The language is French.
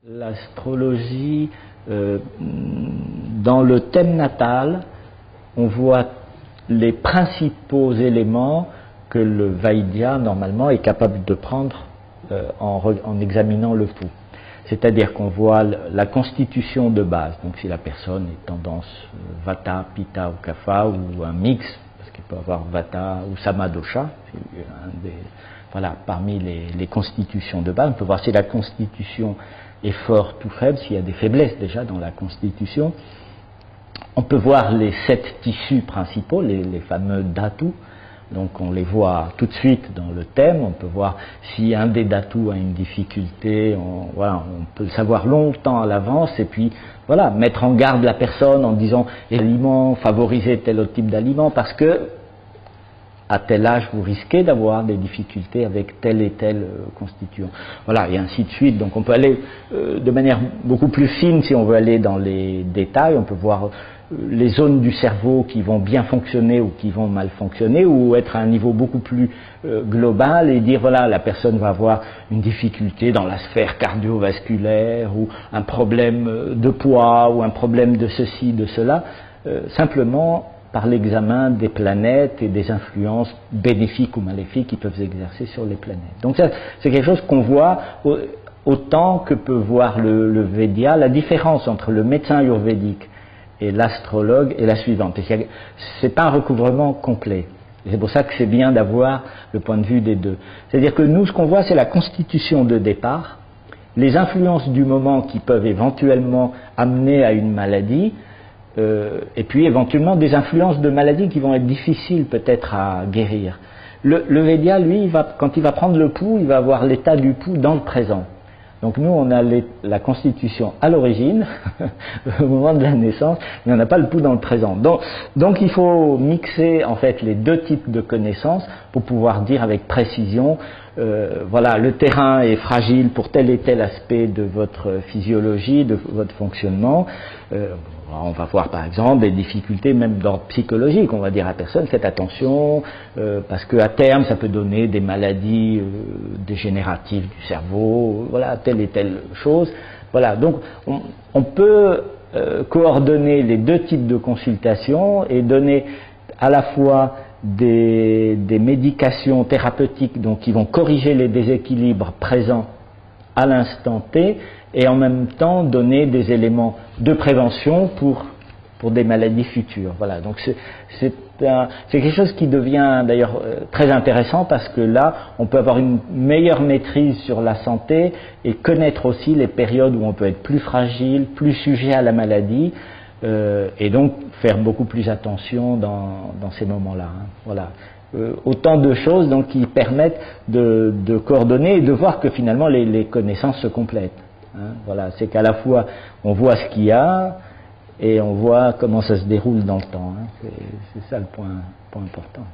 L'astrologie, dans le thème natal, on voit les principaux éléments que le Vaidya, normalement, est capable de prendre en examinant le pouls. C'est-à-dire qu'on voit la constitution de base, donc si la personne est tendance Vata, Pitta ou Kapha, ou un mix, parce qu'il peut avoir Vata ou Samadosha, voilà, parmi les constitutions de base, on peut voir si la constitution est forte ou faible, s'il y a des faiblesses déjà dans la constitution. On peut voir les 7 tissus principaux, les fameux dhatus. Donc on les voit tout de suite dans le thème. On peut voir si un des dhatus a une difficulté. On peut le savoir longtemps à l'avance et puis voilà, mettre en garde la personne en disant aliment, favoriser tel autre type d'aliment parce que à tel âge, vous risquez d'avoir des difficultés avec tel et tel constituant. Voilà, et ainsi de suite. Donc on peut aller de manière beaucoup plus fine si on veut aller dans les détails. On peut voir les zones du cerveau qui vont bien fonctionner ou qui vont mal fonctionner, ou être à un niveau beaucoup plus global et dire voilà, la personne va avoir une difficulté dans la sphère cardiovasculaire, ou un problème de poids, ou un problème de ceci, de cela, simplement par l'examen des planètes et des influences bénéfiques ou maléfiques qui peuvent exercer sur les planètes. Donc ça, c'est quelque chose qu'on voit autant que peut voir le Vedya. La différence entre le médecin ayurvédique et l'astrologue est la suivante. C'est pas un recouvrement complet. C'est pour ça que c'est bien d'avoir le point de vue des deux. C'est-à-dire que nous, ce qu'on voit, c'est la constitution de départ, les influences du moment qui peuvent éventuellement amener à une maladie, et puis éventuellement des influences de maladies qui vont être difficiles peut-être à guérir. Le Vedya, lui, quand il va prendre le pouls, il va avoir l'état du pouls dans le présent. Donc nous, on a la constitution à l'origine, au moment de la naissance, mais on n'a pas le pouls dans le présent. Donc il faut mixer en fait les deux types de connaissances pour pouvoir dire avec précision, voilà, le terrain est fragile pour tel et tel aspect de votre physiologie, de votre fonctionnement. On va voir par exemple des difficultés même d'ordre psychologique. On va dire à la personne faites attention parce qu'à terme ça peut donner des maladies dégénératives du cerveau, voilà, telle et telle chose. Voilà, donc on peut coordonner les deux types de consultations et donner à la fois des médications thérapeutiques donc, qui vont corriger les déséquilibres présents à l'instant T, et en même temps donner des éléments de prévention pour des maladies futures. Voilà, donc c'est quelque chose qui devient d'ailleurs très intéressant parce que là, on peut avoir une meilleure maîtrise sur la santé et connaître aussi les périodes où on peut être plus fragile, plus sujet à la maladie, et donc faire beaucoup plus attention dans ces moments-là. Hein. Voilà. Autant de choses donc, qui permettent de coordonner et de voir que finalement les connaissances se complètent. Hein, voilà, c'est qu'à la fois on voit ce qu'il y a et on voit comment ça se déroule dans le temps. Hein, c'est ça le point important.